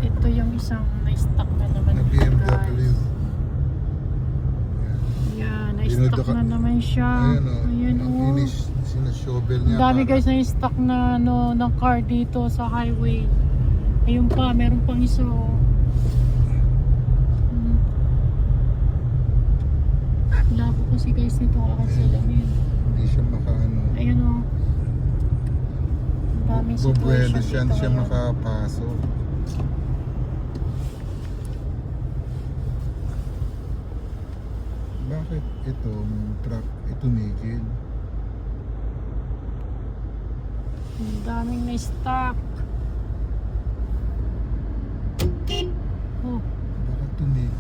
Ito yung isang na-stock na naman Na dito, BMW. guys. Yan, na-stock na naman siya. Ayan oh. Sinashovel Ang niya. dami guys na stock na ano, ng car dito sa highway. Ayun pa, meron pang isa oh. Labo kasi guys nito kakasalamin. Hindi siya makaano. Ayun oh. Ang daming situation Bubuelo siya, dito siya ngayon. makapasok. Bakit itong truck tumigil? Ang daming na-stock. Oh. Bakit tumigil?